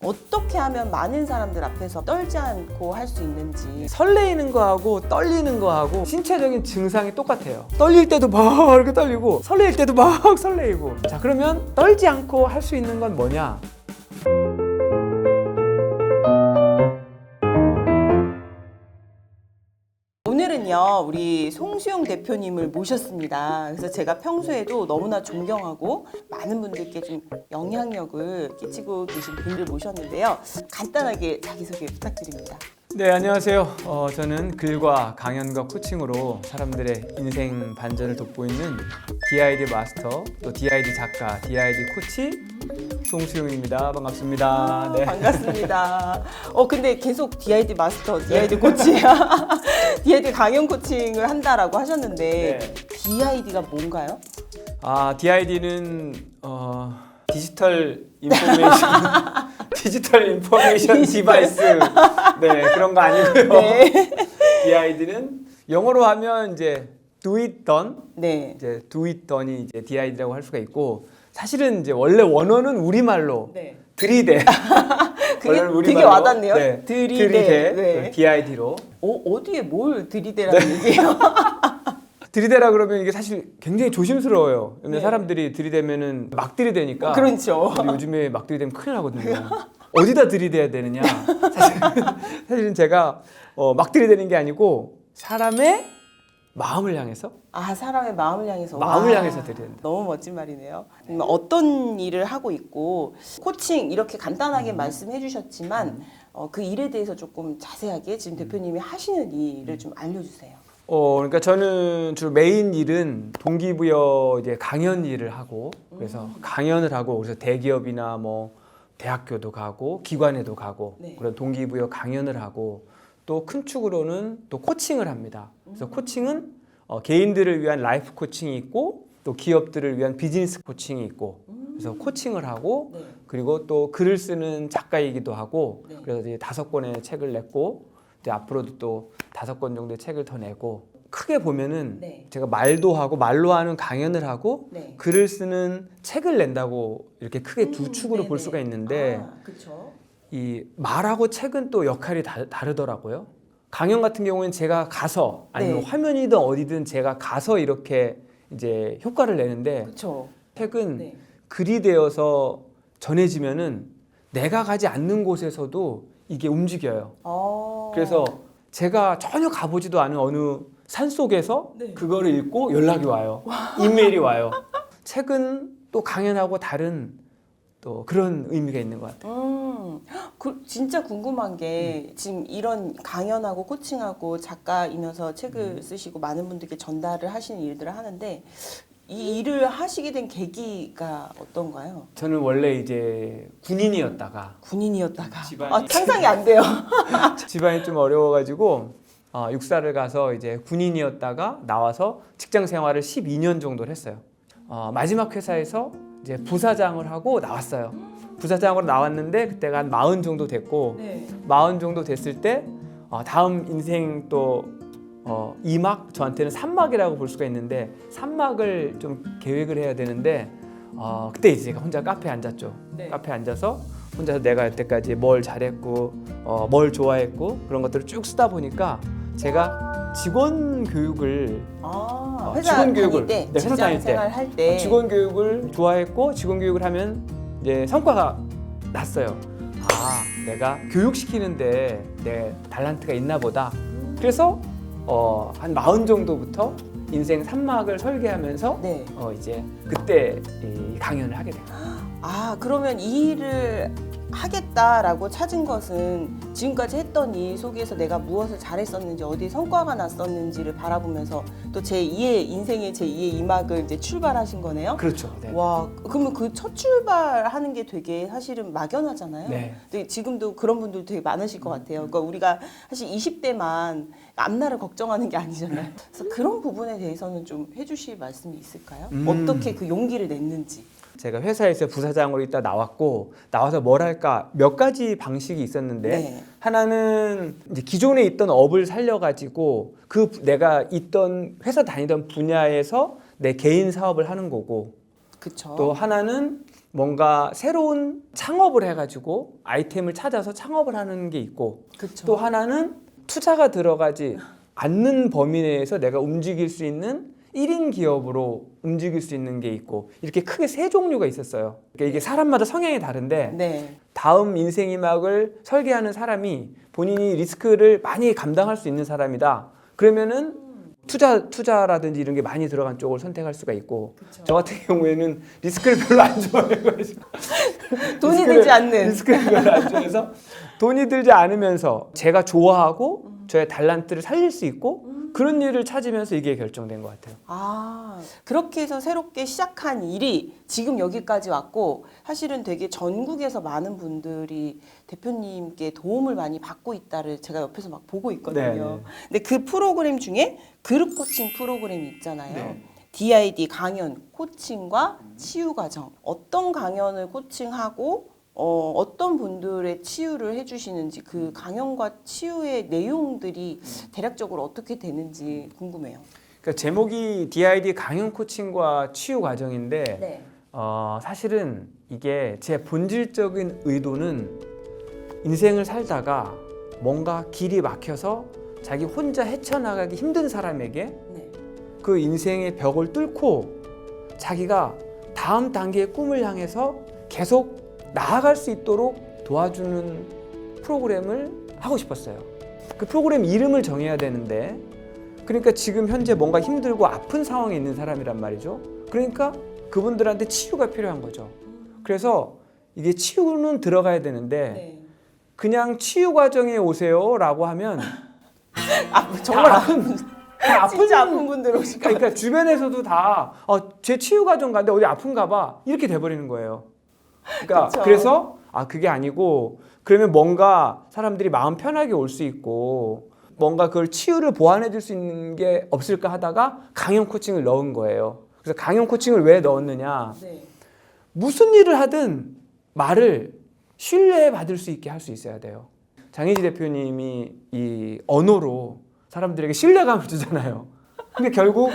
어떻게 하면 많은 사람들 앞에서 떨지 않고 할 수 있는지. 설레이는 거하고 떨리는 거하고 신체적인 증상이 똑같아요. 떨릴 때도 막 이렇게 떨리고 설레일 때도 막 설레이고. 자, 그러면 떨지 않고 할 수 있는 건 뭐냐? 오늘은요, 우리 송수영 대표님을 모셨습니다. 그래서 제가 평소에도 너무나 존경하고 많은 분들께 좀 영향력을 끼치고 계신 분을 모셨는데요. 간단하게 자기소개 부탁드립니다. 네, 안녕하세요. 저는 글과 강연과 코칭으로 사람들의 인생 반전을 돕고 있는 DID 마스터, 또 DID 작가, DID 코치 송수용입니다. 반갑습니다. 네. 반갑습니다. 근데 계속 DID 마스터, DID 코치, DID 강연 코칭을 한다라고 하셨는데 네. DID가 뭔가요? DID는 디지털 인포메이션 디지털 인포메이션 디바이스 네, 그런 거 아니고요. 네. DID는 영어로 하면 이제 do it done. 네. 이제 do it done이 이제 DID라고 할 수가 있고, 사실은 이제 원래 원어는 우리말로 네. 들이대. 그게 원래는 되게 우리말로, 와닿네요. 네, 들이대. 네. DID로. 어디에 뭘 들이대라는 얘기예요? 들이대라 그러면 이게 사실 굉장히 조심스러워요. 근데 네. 사람들이 들이대면은 막 들이대니까. 그렇죠. 우리 요즘에 막 들이대면 큰일 나거든요. 어디다 들이대야 되느냐? 사실은 제가 막 들이대는 게 아니고 사람의 마음을 향해서. 사람의 마음을 향해서. 마음을 향해서 들이댄다. 너무 멋진 말이네요. 어떤 일을 하고 있고 코칭 이렇게 간단하게 말씀해 주셨지만 그 일에 대해서 조금 자세하게 지금 대표님이 하시는 일을 좀 알려주세요. 그러니까 저는 주로 메인 일은 동기부여 이제 강연 일을 하고, 그래서 강연을 하고, 그래서 대기업이나 뭐 대학교도 가고 기관에도 가고, 네. 그런 동기부여 강연을 하고, 또 큰 축으로는 또 코칭을 합니다. 그래서 코칭은 개인들을 위한 라이프 코칭이 있고, 또 기업들을 위한 비즈니스 코칭이 있고, 그래서 코칭을 하고, 네. 그리고 또 글을 쓰는 작가이기도 하고, 네. 그래서 이제 5권의 책을 냈고, 이제 앞으로도 또 5권 정도의 책을 더 내고, 크게 보면은 네. 제가 말도 하고 말로 하는 강연을 하고 네. 글을 쓰는 책을 낸다고 이렇게 크게 두 축으로 네네. 볼 수가 있는데, 그렇죠. 이 말하고 책은 또 역할이 다르더라고요. 강연 같은 경우에는 제가 가서, 아니면 네. 화면이든 어디든 제가 가서 이렇게 이제 효과를 내는데, 그렇죠. 책은 네. 글이 되어서 전해지면은 내가 가지 않는 곳에서도 이게 움직여요. 그래서 제가 전혀 가보지도 않은 어느 산 속에서 네. 그거를 읽고 연락이 와요. 이메일이 와요. 책은 또 강연하고 다른 또 그런 의미가 있는 것 같아요. 진짜 궁금한 게 지금 이런 강연하고 코칭하고 작가이면서 책을 쓰시고 많은 분들께 전달을 하시는 일들을 하는데, 이 일을 하시게 된 계기가 어떤가요? 저는 원래 이제 군인이었다가 군인이었다가 집안이- 상상이 안 돼요. 집안이 좀 어려워가지고 육사를 가서 이제 군인이었다가 나와서 직장 생활을 12년 정도를 했어요. 마지막 회사에서 이제 부사장을 하고 나왔어요. 부사장으로 나왔는데 그때가 한 40 정도 됐고, 네. 40 정도 됐을 때 다음 인생 또 2막, 저한테는 3막이라고 볼 수가 있는데 3막을 좀 계획을 해야 되는데, 그때 이제 제가 혼자 카페에 앉았죠. 네. 카페에 앉아서 혼자서 내가 여태까지 뭘 잘했고 뭘 좋아했고 그런 것들을 쭉 쓰다 보니까 제가 직원 교육을 회사 직원 다닐 교육을, 때, 네, 회사 직장 다닐 때 생활 할 때. 직원 교육을 좋아했고, 직원 교육을 하면 이제 성과가 났어요. 내가 교육시키는데 내 달란트가 있나 보다. 그래서 한 40 정도부터 인생 3막을 설계하면서 네. 이제 그때 이 강연을 하게 돼요. 그러면 이 일을 하겠다라고 찾은 것은 지금까지 했던 일 속에서 내가 무엇을 잘했었는지, 어디 성과가 났었는지를 바라보면서 또 제2의 인생의 제2의 2막을 이제 출발하신 거네요. 그렇죠. 네. 와, 그러면 그 첫 출발하는 게 되게 사실은 막연하잖아요. 네. 근데 지금도 그런 분들 되게 많으실 것 같아요. 그러니까 우리가 사실 20대만 앞날을 걱정하는 게 아니잖아요. 그래서 그런 부분에 대해서는 좀 해주실 말씀이 있을까요? 어떻게 그 용기를 냈는지. 제가 회사에서 부사장으로 있다 나왔고, 나와서 뭘 할까 몇 가지 방식이 있었는데, 네. 하나는 이제 기존에 있던 업을 살려가지고 그 내가 있던 회사 다니던 분야에서 내 개인 사업을 하는 거고, 그쵸. 또 하나는 뭔가 새로운 창업을 해가지고 아이템을 찾아서 창업을 하는 게 있고 그쵸. 또 하나는 투자가 들어가지 않는 범위 내에서 내가 움직일 수 있는 1인 기업으로 움직일 수 있는 게 있고 이렇게 크게 세 종류가 있었어요. 그러니까 이게 사람마다 성향이 다른데 네. 다음 인생 이막을 설계하는 사람이 본인이 리스크를 많이 감당할 수 있는 사람이다. 그러면은 투자라든지 이런 게 많이 들어간 쪽을 선택할 수가 있고 그쵸. 저 같은 경우에는 리스크를 별로 안 좋아해가지고 돈이 들지 않는. 리스크를 별로 안 좋아해서 돈이 들지 않으면서 제가 좋아하고 저의 달란트를 살릴 수 있고 그런 일을 찾으면서 이게 결정된 것 같아요. 아, 그렇게 해서 새롭게 시작한 일이 지금 여기까지 왔고 사실은 되게 전국에서 많은 분들이 대표님께 도움을 많이 받고 있다를 제가 옆에서 막 보고 있거든요. 네네. 근데 그 프로그램 중에 그룹 코칭 프로그램이 있잖아요. 네. DID 강연, 코칭과 치유 과정. 어떤 강연을 코칭하고 어떤 분들의 치유를 해주시는지 그 강연과 치유의 내용들이 대략적으로 어떻게 되는지 궁금해요. 그러니까 제목이 DID 강연 코칭과 치유 과정인데 네. 사실은 이게 제 본질적인 의도는 인생을 살다가 뭔가 길이 막혀서 자기 혼자 헤쳐나가기 힘든 사람에게 네. 그 인생의 벽을 뚫고 자기가 다음 단계의 꿈을 향해서 계속 나아갈 수 있도록 도와주는 프로그램을 하고 싶었어요. 그 프로그램 이름을 정해야 되는데 그러니까 지금 현재 뭔가 힘들고 아픈 상황에 있는 사람이란 말이죠. 그러니까 그분들한테 치유가 필요한 거죠. 그래서 이게 치유는 들어가야 되는데 네. 그냥 치유 과정에 오세요라고 하면 정말 다 아픈 진짜 아픈 분들 오시고. 그러니까 주변에서도 다 제 치유 과정 가는데 어디 아픈가 봐 이렇게 돼버리는 거예요. 그러니까 그쵸. 그래서 그게 아니고 그러면 뭔가 사람들이 마음 편하게 올 수 있고 뭔가 그걸 치유를 보완해 줄 수 있는 게 없을까 하다가 강연 코칭을 넣은 거예요. 그래서 강연 코칭을 왜 넣었느냐? 네. 무슨 일을 하든 말을 신뢰 받을 수 있게 할 수 있어야 돼요. 장혜지 대표님이 이 언어로 사람들에게 신뢰감을 주잖아요. 근데 결국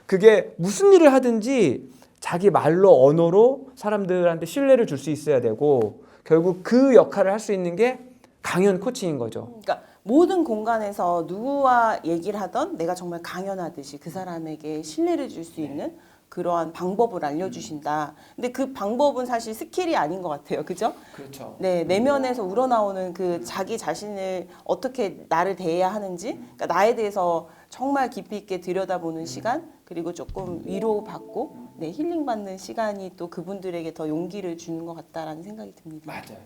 그게 무슨 일을 하든지 자기 말로 언어로 사람들한테 신뢰를 줄 수 있어야 되고 결국 그 역할을 할 수 있는 게 강연 코칭인 거죠. 그러니까 모든 공간에서 누구와 얘기를 하던 내가 정말 강연하듯이 그 사람에게 신뢰를 줄 수 있는 그러한 방법을 알려주신다. 근데 그 방법은 사실 스킬이 아닌 것 같아요. 그죠? 그렇죠. 네, 내면에서 우러나오는 그 자기 자신을 어떻게 나를 대해야 하는지, 그러니까 나에 대해서 정말 깊이 있게 들여다보는 시간, 그리고 조금 위로받고, 네, 힐링받는 시간이 또 그분들에게 더 용기를 주는 것 같다라는 생각이 듭니다. 맞아요.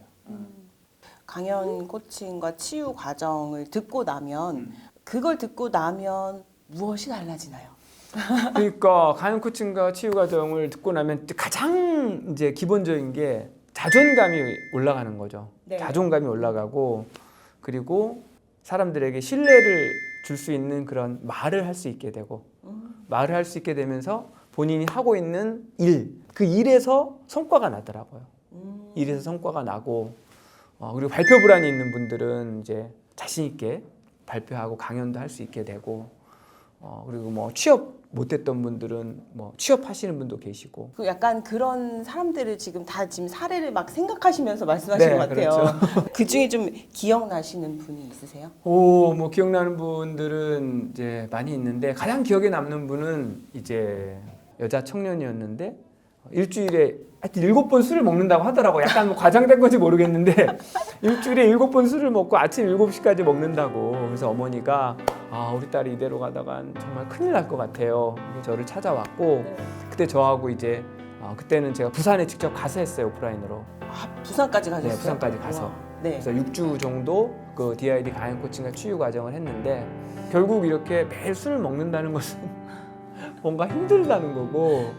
강연 코칭과 치유 과정을 듣고 나면, 그걸 듣고 나면 무엇이 달라지나요? 그러니까 강연 코칭과 치유 과정을 듣고 나면 가장 이제 기본적인 게 자존감이 올라가는 거죠. 네. 자존감이 올라가고 그리고 사람들에게 신뢰를 줄 수 있는 그런 말을 할 수 있게 되고 말을 할 수 있게 되면서 본인이 하고 있는 일, 그 일에서 성과가 나더라고요. 일에서 성과가 나고 그리고 발표 불안이 있는 분들은 이제 자신 있게 발표하고 강연도 할 수 있게 되고 그리고 뭐 취업 못했던 분들은 뭐 취업하시는 분도 계시고. 그 약간 그런 사람들을 지금 사례를 막 생각하시면서 말씀하시는 네, 것 같아요. 그렇죠. 그 중에 좀 기억나시는 분이 있으세요? 뭐 기억나는 분들은 이제 많이 있는데 가장 기억에 남는 분은 이제 여자 청년이었는데 일주일에 하여튼 7번 술을 먹는다고 하더라고. 약간 뭐 과장된 건지 모르겠는데 일주일에 7번 술을 먹고 아침 7시까지 먹는다고. 그래서 어머니가 우리 딸이 이대로 가다간 정말 큰일 날 것 같아요. 저를 찾아왔고 그때 저하고 이제 그때는 제가 부산에 직접 가서 했어요. 오프라인으로. 부산까지 가셨어요? 네, 부산까지 가서. 우와. 네. 그래서 6주 정도 그 DID 강연 코칭과 치유 과정을 했는데 결국 이렇게 매일 술을 먹는다는 것은 뭔가 힘들다는 거고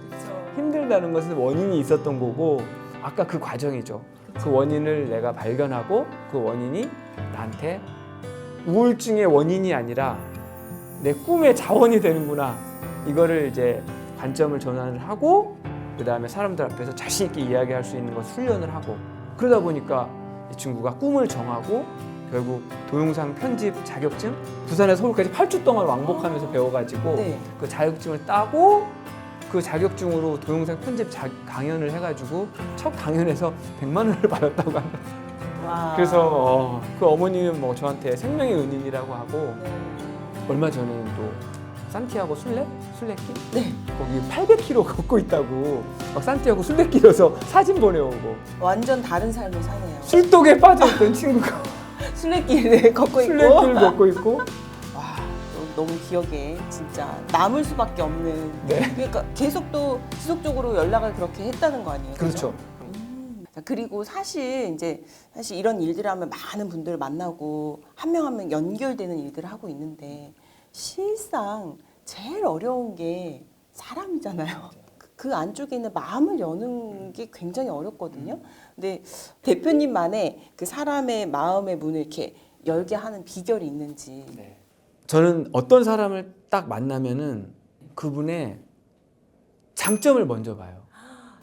힘들다는 것은 원인이 있었던 거고 아까 그 과정이죠. 그 원인을 내가 발견하고 그 원인이 나한테 우울증의 원인이 아니라 내 꿈의 자원이 되는구나. 이거를 이제 관점을 전환을 하고 그 다음에 사람들 앞에서 자신 있게 이야기할 수 있는 것을 훈련을 하고 그러다 보니까 이 친구가 꿈을 정하고 결국 동영상 편집 자격증 부산에서 서울까지 8주 동안 왕복하면서 배워가지고 네. 그 자격증을 따고 그 자격증으로 동영상 편집 강연을 해가지고 첫 강연에서 100만 원을 받았다고 합니다. 와. 그래서 그 어머니는 뭐 저한테 생명의 은인이라고 하고 얼마 전에 또 산티아고 순례길 네. 거기 800km 걷고 있다고 막 산티아고 순례길에서 사진 보내오고 완전 다른 삶을 사네요. 술독에 빠져있던 친구가 순례길을 걷고 있고. 순례길 걷고 있고 와, 너무 기억에 진짜 남을 수밖에 없는. 네. 그러니까 계속 또 지속적으로 연락을 그렇게 했다는 거 아니에요? 그렇죠. 자, 그리고 사실 이런 일들을 하면 많은 분들을 만나고 한 명 한 명 연결되는 일들을 하고 있는데 실상 제일 어려운 게 사람이잖아요. 그 안쪽에 있는 마음을 여는 게 굉장히 어렵거든요. 근데 대표님만의 그 사람의 마음의 문을 이렇게 열게 하는 비결이 있는지. 저는 어떤 사람을 딱 만나면은 그분의 장점을 먼저 봐요.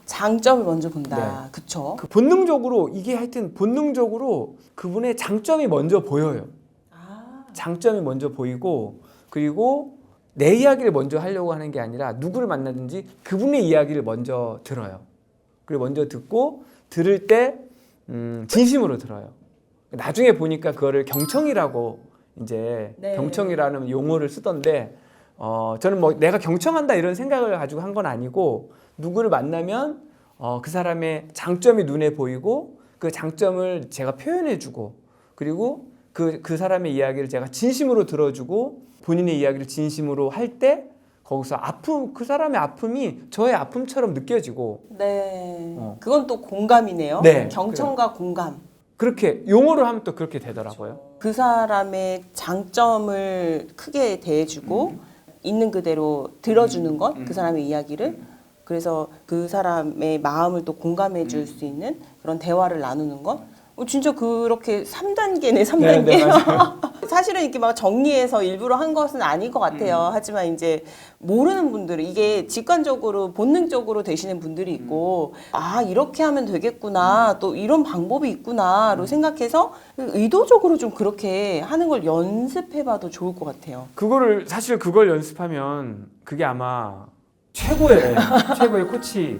장점을 먼저 본다. 네. 그쵸? 그 본능적으로 이게 하여튼 본능적으로 그분의 장점이 먼저 보여요. 장점이 먼저 보이고 그리고 내 이야기를 먼저 하려고 하는 게 아니라 누구를 만나든지 그분의 이야기를 먼저 들어요. 그리고 먼저 듣고 들을 때 진심으로 들어요. 나중에 보니까 그거를 경청이라고 이제 네. 경청이라는 용어를 쓰던데 저는 뭐 내가 경청한다 이런 생각을 가지고 한 건 아니고 누구를 만나면 그 사람의 장점이 눈에 보이고 그 장점을 제가 표현해주고 그리고 그 사람의 이야기를 제가 진심으로 들어주고 본인의 이야기를 진심으로 할 때 거기서 그 사람의 아픔이 저의 아픔처럼 느껴지고 네. 그건 또 공감이네요. 네, 경청과 공감. 그렇게 용어로 하면 또 그렇게 되더라고요. 그 사람의 장점을 크게 대해주고 있는 그대로 들어주는 것, 그 사람의 이야기를. 그래서 그 사람의 마음을 또 공감해 줄 수 있는 그런 대화를 나누는 것. 진짜 그렇게 3단계네, 3단계. 네, 맞아요. 사실은 이렇게 막 정리해서 일부러 한 것은 아닌 것 같아요. 하지만 이제 모르는 분들은 이게 직관적으로, 본능적으로 되시는 분들이 있고, 아, 이렇게 하면 되겠구나. 또 이런 방법이 있구나로 생각해서 의도적으로 좀 그렇게 하는 걸 연습해 봐도 좋을 것 같아요. 사실 그걸 연습하면 그게 아마 최고의 코칭이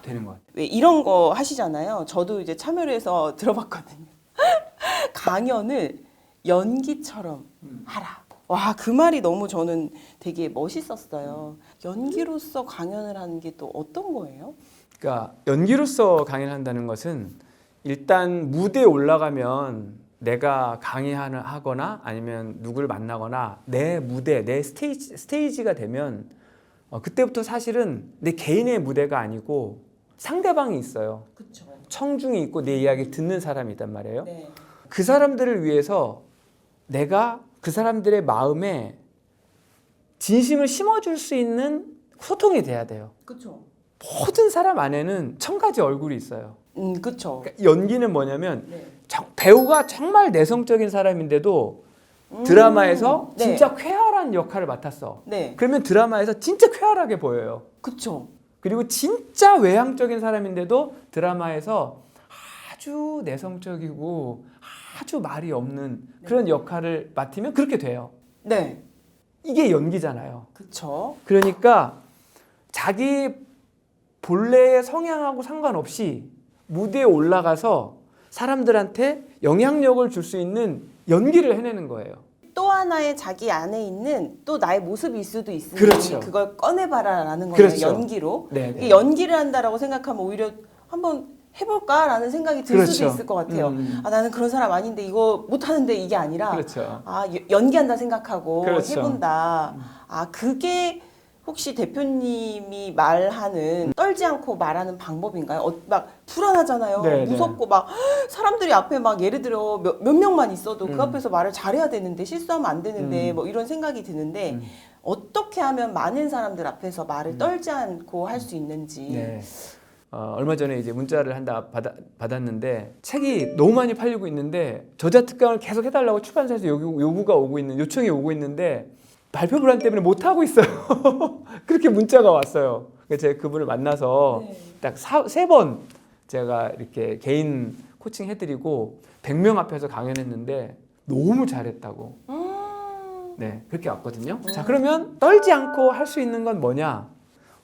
되는 것 같아요. 왜 이런 거 하시잖아요. 저도 이제 참여를 해서 들어봤거든요. 강연을 연기처럼 하라. 와, 그 말이 너무 저는 되게 멋있었어요. 연기로서 강연을 하는 게 또 어떤 거예요? 그러니까 연기로서 강연한다는 것은 일단 무대에 올라가면 내가 강의하거나 아니면 누구를 만나거나 내 무대, 내 스테이지가 되면 그때부터 사실은 내 개인의 무대가 아니고 상대방이 있어요. 그렇죠. 청중이 있고 내 이야기를 듣는 사람이 있단 말이에요. 네. 그 사람들을 위해서 내가 그 사람들의 마음에 진심을 심어줄 수 있는 소통이 돼야 돼요. 그렇죠. 모든 사람 안에는 1000가지 얼굴이 있어요. 그렇죠. 그러니까 연기는 뭐냐면 네. 배우가 정말 내성적인 사람인데도 드라마에서 네. 진짜 쾌활한 역할을 맡았어. 네. 그러면 드라마에서 진짜 쾌활하게 보여요. 그렇죠. 그리고 진짜 외향적인 사람인데도 드라마에서 아주 내성적이고 아주 말이 없는 그런 역할을 맡으면 그렇게 돼요. 네. 이게 연기잖아요. 그렇죠. 그러니까 자기 본래의 성향하고 상관없이 무대에 올라가서 사람들한테 영향력을 줄 수 있는 연기를 해내는 거예요. 또 하나의 자기 안에 있는 또 나의 모습일 수도 있으니 그렇죠. 그걸 꺼내봐라라는 거예요. 그렇죠. 연기로. 네, 이게 네. 연기를 한다라고 생각하면 오히려 한번 해볼까라는 생각이 들 수도 그렇죠. 있을 것 같아요. 아, 나는 그런 사람 아닌데 이거 못하는데 이게 아니라 그렇죠. 아, 연기한다 생각하고 그렇죠. 해본다. 아, 그게 혹시 대표님이 말하는 떨지 않고 말하는 방법인가요? 막 불안하잖아요. 네, 무섭고 막 사람들이 앞에 막 예를 들어 몇 명만 있어도 그 앞에서 말을 잘해야 되는데 실수하면 안 되는데 뭐 이런 생각이 드는데 어떻게 하면 많은 사람들 앞에서 말을 떨지 않고 할 수 있는지. 네. 얼마 전에 이제 문자를 받았는데 책이 너무 많이 팔리고 있는데 저자 특강을 계속 해달라고 출판사에서 요청이 오고 있는데 발표 불안 때문에 못 하고 있어요. 그렇게 문자가 왔어요. 그래서 제가 그분을 만나서 딱 3번 제가 이렇게 개인 코칭 해드리고 100명 앞에서 강연했는데 너무 잘했다고. 네, 그렇게 왔거든요. 자, 그러면 떨지 않고 할 수 있는 건 뭐냐?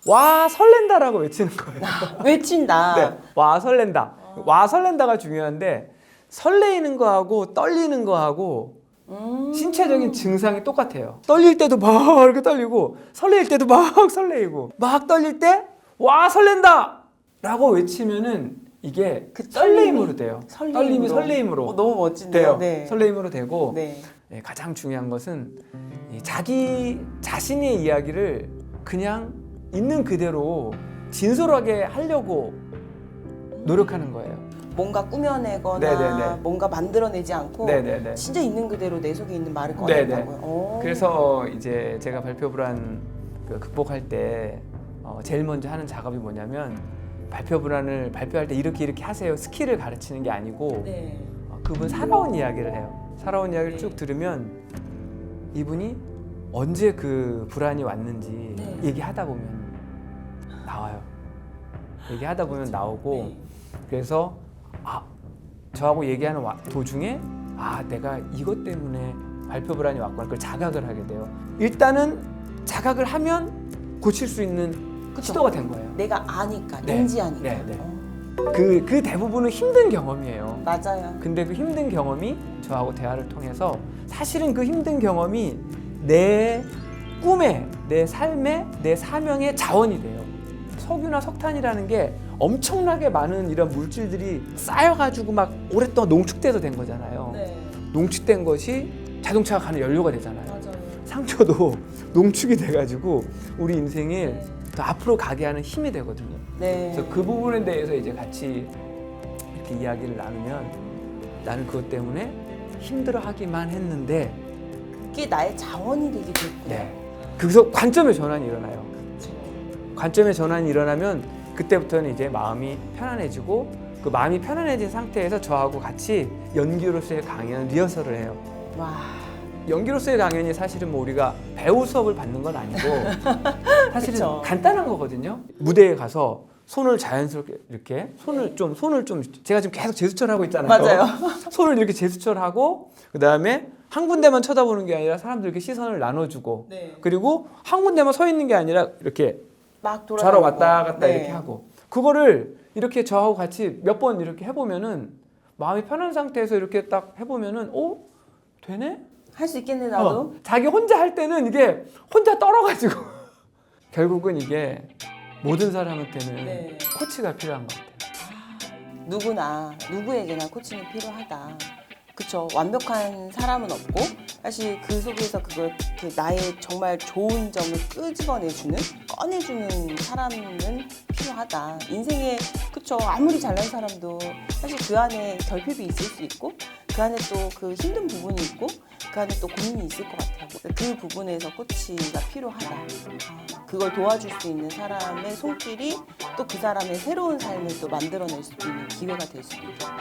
와, 설렌다라고 외치는 거예요. 외친다. 네, 와, 설렌다. 와, 설렌다가 중요한데 설레이는 거하고 떨리는 거하고 신체적인 증상이 똑같아요. 떨릴 때도 막 이렇게 떨리고 설레일 때도 막 설레이고 막 떨릴 때 와, 설렌다! 라고 외치면은 이게 그 설레임으로 돼요. 설레임으로. 떨림이 설레임으로 너무 멋진데요. 돼요. 네. 설레임으로 되고 네. 네, 가장 중요한 것은 이 자기 자신의 이야기를 그냥 있는 그대로 진솔하게 하려고 노력하는 거예요. 뭔가 꾸며내거나 네네네. 뭔가 만들어내지 않고 네네네. 진짜 있는 그대로 내 속에 있는 말을 네네. 꺼낸다고요. 오. 그래서 이제 제가 발표 불안 극복할 때 제일 먼저 하는 작업이 뭐냐면 발표 불안을 발표할 때 이렇게 하세요. 스킬을 가르치는 게 아니고 네. 그분 살아온 이야기를 해요. 살아온 이야기를 네. 쭉 들으면 이분이 언제 그 불안이 왔는지 네. 얘기하다 보면 나와요. 얘기하다 보면 나오고 네. 그래서 저하고 얘기하는 도중에 내가 이것 때문에 발표 불안이 왔구나 그걸 자각을 하게 돼요. 일단은 자각을 하면 고칠 수 있는 그쵸. 시도가 된 거예요. 내가 아니까, 네. 인지하니까. 네, 네. 그 대부분은 힘든 경험이에요. 맞아요. 근데 그 힘든 경험이 저하고 대화를 통해서 사실은 그 힘든 경험이 내 꿈의, 내 삶의, 내 사명의 자원이 돼요. 석유나 석탄이라는 게 엄청나게 많은 이런 물질들이 쌓여가지고 막 오랫동안 농축돼서 된 거잖아요. 네. 농축된 것이 자동차가 가는 연료가 되잖아요. 맞아요. 상처도 농축이 돼가지고 우리 인생을 네. 더 앞으로 가게 하는 힘이 되거든요. 네. 그래서 그 부분에 대해서 이제 같이 이렇게 이야기를 나누면 나는 그것 때문에 힘들어하기만 했는데 그게 나의 자원이 되게 됐고요. 네. 거기서 관점의 전환이 일어나요. 그렇죠. 관점의 전환이 일어나면 그때부터는 이제 마음이 편안해지고 그 마음이 편안해진 상태에서 저하고 같이 연기로서의 강연 리허설을 해요. 와. 연기로서의 강연이 사실은 뭐 우리가 배우 수업을 받는 건 아니고 사실은 그쵸. 간단한 거거든요. 무대에 가서 손을 자연스럽게 이렇게 손을 좀 제가 지금 계속 제스처를 하고 있잖아요. 맞아요. 손을 이렇게 제스처를 하고 그다음에 한 군데만 쳐다보는 게 아니라 사람들에게 시선을 나눠주고 네. 그리고 한 군데만 서 있는 게 아니라 이렇게 막 돌아다니고. 좌로 왔다 갔다 네. 이렇게 하고 그거를 이렇게 저하고 같이 몇 번 이렇게 해보면은 마음이 편한 상태에서 이렇게 딱 해보면은 되네? 할 수 있겠네 나도. 자기 혼자 할 때는 이게 혼자 떨어가지고 결국은 이게 모든 사람한테는 네. 코치가 필요한 것 같아요. 누구나 누구에게나 코칭이 필요하다. 그쵸. 완벽한 사람은 없고 사실 그 속에서 그걸 이렇게 나의 정말 좋은 점을 끄집어내주는 꺼내주는 사람은 필요하다. 인생에 그쵸. 아무리 잘난 사람도 사실 그 안에 결핍이 있을 수 있고 그 안에 또 그 힘든 부분이 있고 그 안에 또 고민이 있을 것 같아요. 그 부분에서 코치가 필요하다. 그걸 도와줄 수 있는 사람의 손길이 또 그 사람의 새로운 삶을 또 만들어낼 수 있는 기회가 될 수도 있겠다.